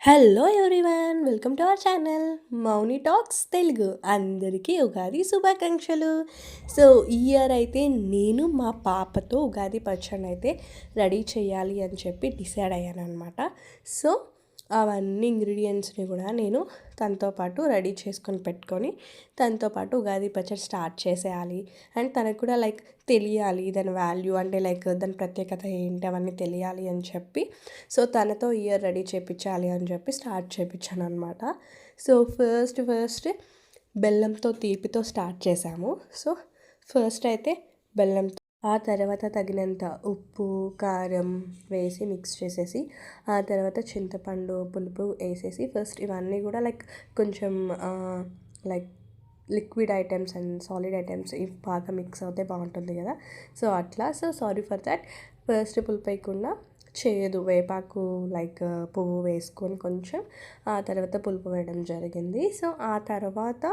Hello everyone, welcome to our channel Mouni talks Telugu. అందరికీ ఉగాది శుభాకాంక్షలు. So ఈ ఇయర్ అయితే నేను మా పాపతో ఉగాది పచ్చడి అయితే రెడీ చేయాలి అని చెప్పి డిసైడ్ అయ్యాను అనమాట. సో అవన్నీ ఇంగ్రీడియంట్స్ని కూడా నేను తనతో పాటు రెడీ చేసుకొని పెట్టుకొని తనతో పాటు ఉగాది పచ్చడి స్టార్ట్ చేసేయాలి. అండ్ తనకు కూడా తెలియాలి దాని వాల్యూ, అంటే దాని ప్రత్యేకత ఏంటి అవన్నీ తెలియాలి అని చెప్పి సో తనతో ఇయర్ రెడీ చేయించాలి అని చెప్పి స్టార్ట్ చేయించాను అనమాట. సో ఫస్ట్ బెల్లంతో తీపితో స్టార్ట్ చేశాము. సో ఫస్ట్ అయితే బెల్లంతో, ఆ తర్వాత తగినంత ఉప్పు కారం వేసి మిక్స్ చేసేసి, ఆ తర్వాత చింతపండు పులుపు వేసేసి ఫస్ట్ ఇవన్నీ కూడా కొంచెం like liquid items and solid items ఇవి బాగా మిక్స్ అవుతే బాగుంటుంది కదా. సో అట్లా సారీ ఫర్ దాట్. ఫస్ట్ పులుపు వేయకుండా చేదు వేపాకు పువ్వు వేసుకొని కొంచెం ఆ తర్వాత పులుపు వేయడం జరిగింది. సో ఆ తర్వాత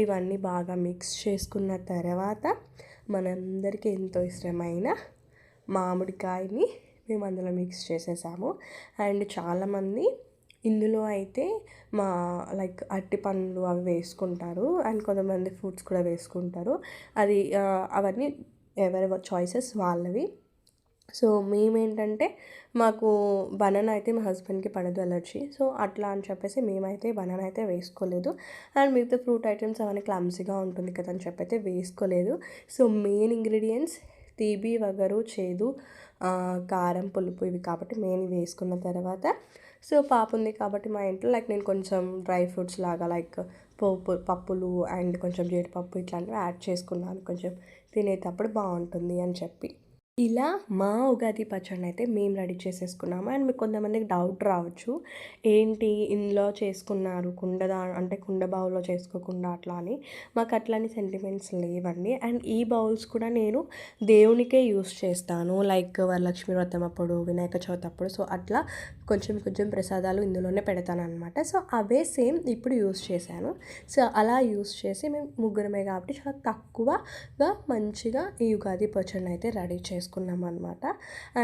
ఇవన్నీ బాగా మిక్స్ చేసుకున్న తర్వాత మనందరికీ ఎంతో ఇష్టమైన మామిడికాయని మేము అందులో మిక్స్ చేసేసాము. అండ్ చాలామంది ఇందులో అయితే మా అరటి పండ్లు అవి వేసుకుంటారు, అండ్ కొంతమంది ఫ్రూట్స్ కూడా వేసుకుంటారు. అది అవన్నీ ఎవరి చాయిసెస్ వాళ్ళవి. సో మేమేంటంటే మాకు బనానా అయితే మా హస్బెండ్కి పడదు, ఎలర్జీ. సో అట్లా అని చెప్పేసి మేమైతే బనానా అయితే వేసుకోలేదు. అండ్ మిగతా ఫ్రూట్ ఐటమ్స్ అవన్నీ క్లమ్సీగా ఉంటుంది కదా అని చెప్పి అయితే వేసుకోలేదు. సో మెయిన్ ఇంగ్రీడియంట్స్ తీపి వగరు చేదు కారం పులుపు ఇవి కాబట్టి మెయిన్ వేసుకున్న తర్వాత సో పాప ఉంది కాబట్టి మా ఇంట్లో నేను కొంచెం డ్రై ఫ్రూట్స్ లాగా పప్పులు అండ్ కొంచెం జీడిపప్పు ఇట్లాంటివి యాడ్ చేసుకున్నాను, కొంచెం తినేటప్పుడు బాగుంటుంది అని చెప్పి. ఇలా మా ఉగాది పచ్చడిని అయితే మేము రెడీ చేసేసుకున్నాము. అండ్ మీకు కొంతమందికి డౌట్ రావచ్చు, ఏంటి ఇందులో చేసుకున్నారు అంటే కుండ బౌల్లో చేసుకోకుండా అట్లా అని. మాకు అట్లాంటి సెంటిమెంట్స్ లేవండి. అండ్ ఈ బౌల్స్ కూడా నేను దేవునికే యూస్ చేస్తాను, వరలక్ష్మి వ్రతం అప్పుడు వినాయక చవితి అప్పుడు. సో అట్లా కొంచెం కొంచెం ప్రసాదాలు ఇందులోనే పెడతాను అనమాట. సో అవే సేమ్ ఇప్పుడు యూస్ చేశాను. సో అలా యూస్ చేసి మేము ముగ్గురమే కాబట్టి చాలా తక్కువగా మంచిగా ఈ ఉగాది పచ్చడిని అయితే రెడీ చేసుకున్నాం అనమాట.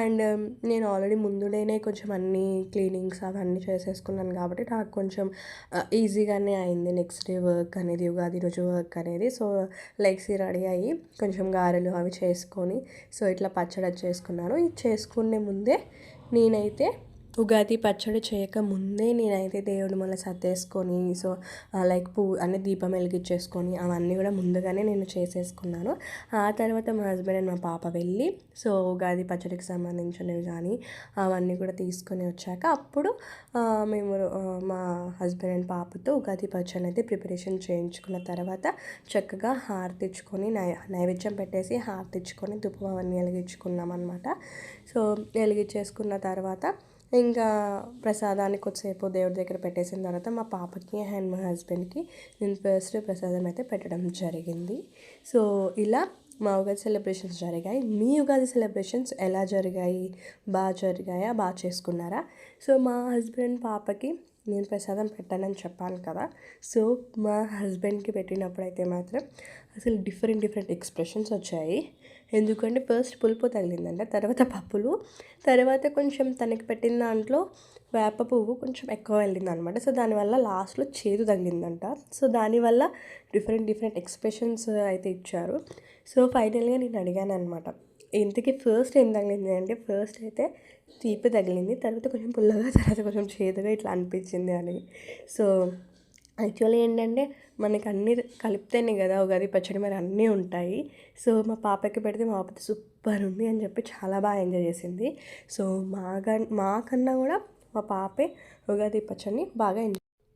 అండ్ నేను ఆల్రెడీ ముందుడేనే కొంచెం అన్నీ క్లీనింగ్స్ అవన్నీ చేసేసుకున్నాను కాబట్టి నాకు కొంచెం ఈజీగానే అయింది నెక్స్ట్ డే వర్క్ అనేది, ఉగాది రోజు వర్క్ అనేది. సో రెడీ అయ్యి కొంచెం గారెలు అవి చేసుకొని సో ఇట్లా పచ్చడి చేసుకున్నాను. ఇది చేసుకునే ముందే నేనైతే ఉగాది పచ్చడి చేయకముందే నేనైతే దేవుడు మళ్ళీ సర్దేసుకొని సో పువ్వు అనే దీపం వెలిగించేసుకొని అవన్నీ కూడా ముందుగానే నేను చేసేసుకున్నాను. ఆ తర్వాత మా హస్బెండ్ అండ్ మా పాప వెళ్ళి సో ఉగాది పచ్చడికి సంబంధించినవి కానీ అవన్నీ కూడా తీసుకొని వచ్చాక అప్పుడు మేము మా హస్బెండ్ అండ్ పాపతో ఉగాది పచ్చడిని అయితే ప్రిపరేషన్ చేయించుకున్న తర్వాత చక్కగా హారతిచ్చుకొని నైవేద్యం పెట్టేసి హారతిచ్చుకొని ధూపం అవన్నీ వెలిగించుకున్నాం అనమాట. సో వెలిగించేసుకున్న తర్వాత ఇంకా ప్రసాదాన్ని కొద్దిసేపు దేవుడి దగ్గర పెట్టేసిన తర్వాత మా పాపకి అండ్ మా హస్బెండ్కి నేను ఫస్ట్ ప్రసాదం అయితే పెట్టడం జరిగింది. సో ఇలా మా ఉగాది సెలబ్రేషన్స్ జరిగాయి. మీ ఉగాది సెలబ్రేషన్స్ ఎలా జరిగాయి? బాగా జరిగాయా? బాగా చేసుకున్నారా? సో మా హస్బెండ్ పాపకి నేను ప్రసాదం పెట్టానని చెప్పాను కదా. సో మా హస్బెండ్కి పెట్టినప్పుడు అయితే మాత్రం అసలు డిఫరెంట్ ఎక్స్ప్రెషన్స్ వచ్చాయి. ఎందుకంటే ఫస్ట్ పులుపు తగిలిందంట, తర్వాత పప్పులు, తర్వాత కొంచెం తనకి పెట్టిన దాంట్లో వేప పువ్వు కొంచెం ఎక్కువ వెళ్ళింది అనమాట. సో దానివల్ల లాస్ట్లో చేదు తగిలిందంట. సో దానివల్ల డిఫరెంట్ ఎక్స్ప్రెషన్స్ అయితే ఇచ్చారు. సో ఫైనల్గా నేను అడిగాను అనమాట, ఇంతకీ ఫస్ట్ ఏం తగిలింది అంటే ఫస్ట్ అయితే తీపి తగిలింది, తర్వాత కొంచెం పుల్లగా, తర్వాత కొంచెం చేదుగా ఇట్లా అనిపించింది అని. సో యాక్చువల్లీ ఏంటంటే మనకి అన్నీ కలిపితేనే కదా ఉగాది పచ్చడి, మరి అన్నీ ఉంటాయి. సో మా పాపకి పెడితే మా పాప సూపర్ ఉంది అని చెప్పి చాలా బాగా ఎంజాయ్ చేసింది. సో మాకన్నా కూడా మా పాపే ఉగాది పచ్చడిని బాగా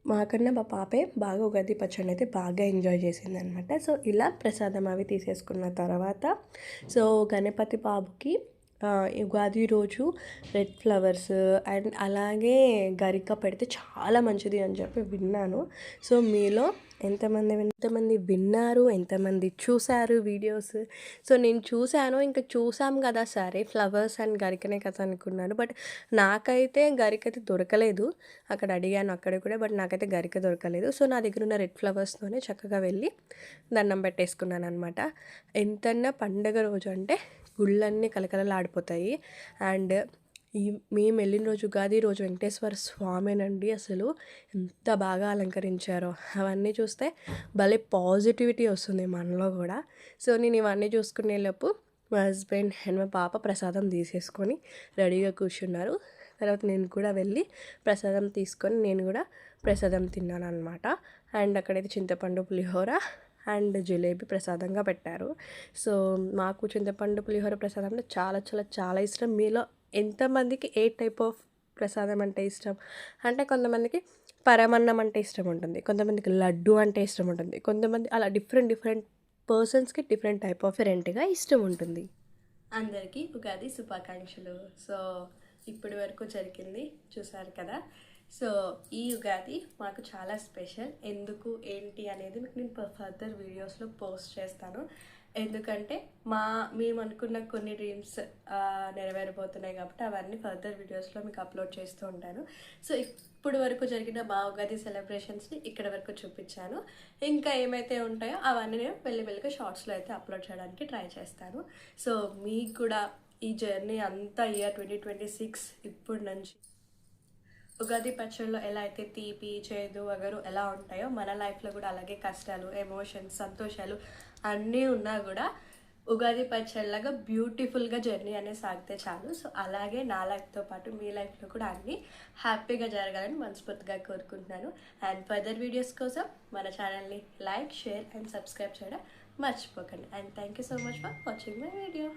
మాకన్నా మా పాపే బాగా ఉగాది పచ్చడిని అయితే బాగా ఎంజాయ్ చేసింది అనమాట. సో ఇలా ప్రసాదం అవి తీసేసుకున్న తర్వాత సో గణపతి బాబుకి ఉగాది రోజు రెడ్ ఫ్లవర్స్ అండ్ అలాగే గరిక పెడితే చాలా మంచిది అని చెప్పి విన్నాను. సో మీలో ఎంతమంది విన్నారు, ఎంతమంది చూశారు వీడియోస్? సో నేను చూశాను, ఇంకా చూసాం కదా సరే ఫ్లవర్స్ అండ్ గరికనే కదా అనుకున్నాను. బట్ నాకైతే గరికైతే దొరకలేదు. అక్కడ అడిగాను అక్కడ కూడా, బట్ నాకైతే గరిక దొరకలేదు. సో నా దగ్గర ఉన్న రెడ్ ఫ్లవర్స్తోనే చక్కగా వెళ్ళి దండం పెట్టేసుకున్నాను అనమాట. ఎంతన్నా పండగ రోజు అంటే గుళ్ళన్నీ కలకలలాడిపోతాయి. అండ్ ఈ మేము వెళ్ళిన రోజు ఉగాది రోజు వెంకటేశ్వర స్వామేనండి అసలు ఎంత బాగా అలంకరించారో అవన్నీ చూస్తే భలే పాజిటివిటీ వస్తుంది మనలో కూడా. సో నేను ఇవన్నీ చూసుకునేలోపు మా హస్బెండ్ అండ్ మా పాప ప్రసాదం తీసేసుకొని రెడీగా కూర్చున్నారు. తర్వాత నేను కూడా వెళ్ళి ప్రసాదం తీసుకొని నేను కూడా ప్రసాదం తిన్నాను అనమాట. అండ్ అక్కడైతే చింతపండు పులిహోర అండ్ జిలేబీ ప్రసాదంగా పెట్టారు. సో మాకు చింతపండు పులిహోర ప్రసాదం అంటే చాలా చాలా చాలా ఇష్టం. మీలో ఎంతమందికి ఏ టైప్ ఆఫ్ ప్రసాదం అంటే ఇష్టం అంటే కొంతమందికి పరమన్నం అంటే ఇష్టం ఉంటుంది, కొంతమందికి లడ్డు అంటే ఇష్టం ఉంటుంది, కొంతమంది అలా డిఫరెంట్ డిఫరెంట్ పర్సన్స్కి డిఫరెంట్ టైప్ ఆఫ్ డిఫరెంట్గా ఇష్టం ఉంటుంది. అందరికీ ఉగాది శుభాకాంక్షలు. సో ఇప్పటి వరకు జరిగింది చూసారు కదా. సో ఈ ఉగాది మాకు చాలా స్పెషల్. ఎందుకు ఏంటి అనేది మీకు నేను ఫర్దర్ వీడియోస్లో పోస్ట్ చేస్తాను. ఎందుకంటే మేము అనుకున్న కొన్ని డ్రీమ్స్ నెరవేరబోతున్నాయి కాబట్టి అవన్నీ ఫర్దర్ వీడియోస్లో మీకు అప్లోడ్ చేస్తూ ఉంటాను. సో ఇప్పుడు వరకు జరిగిన మా ఉగాది సెలబ్రేషన్స్ని ఇక్కడ వరకు చూపించాను. ఇంకా ఏమైతే ఉంటాయో అవన్నీ నేను వెళ్ళిగా షార్ట్స్లో అయితే అప్లోడ్ చేయడానికి ట్రై చేస్తాను. సో మీకు కూడా ఈ జర్నీ అంతా ఇయర్ 2026 ఇప్పుడు నుంచి ఉగాది పచ్చడిలో ఎలా అయితే తీపి చేదు వగరు ఎలా ఉంటాయో మన లైఫ్లో కూడా అలాగే కష్టాలు, ఎమోషన్స్, సంతోషాలు అన్నీ ఉన్నా కూడా ఉగాది పచ్చడిలాగా బ్యూటిఫుల్గా జర్నీ అనేది సాగితే చాలు. సో అలాగే నా లైఫ్తో పాటు మీ లైఫ్లో కూడా అన్నీ హ్యాపీగా జరగాలని మనస్ఫూర్తిగా కోరుకుంటున్నాను. అండ్ ఫర్దర్ వీడియోస్ కోసం మన ఛానల్ని లైక్, షేర్ అండ్ సబ్స్క్రైబ్ చేయడం మర్చిపోకండి. And thank you so much for watching my video.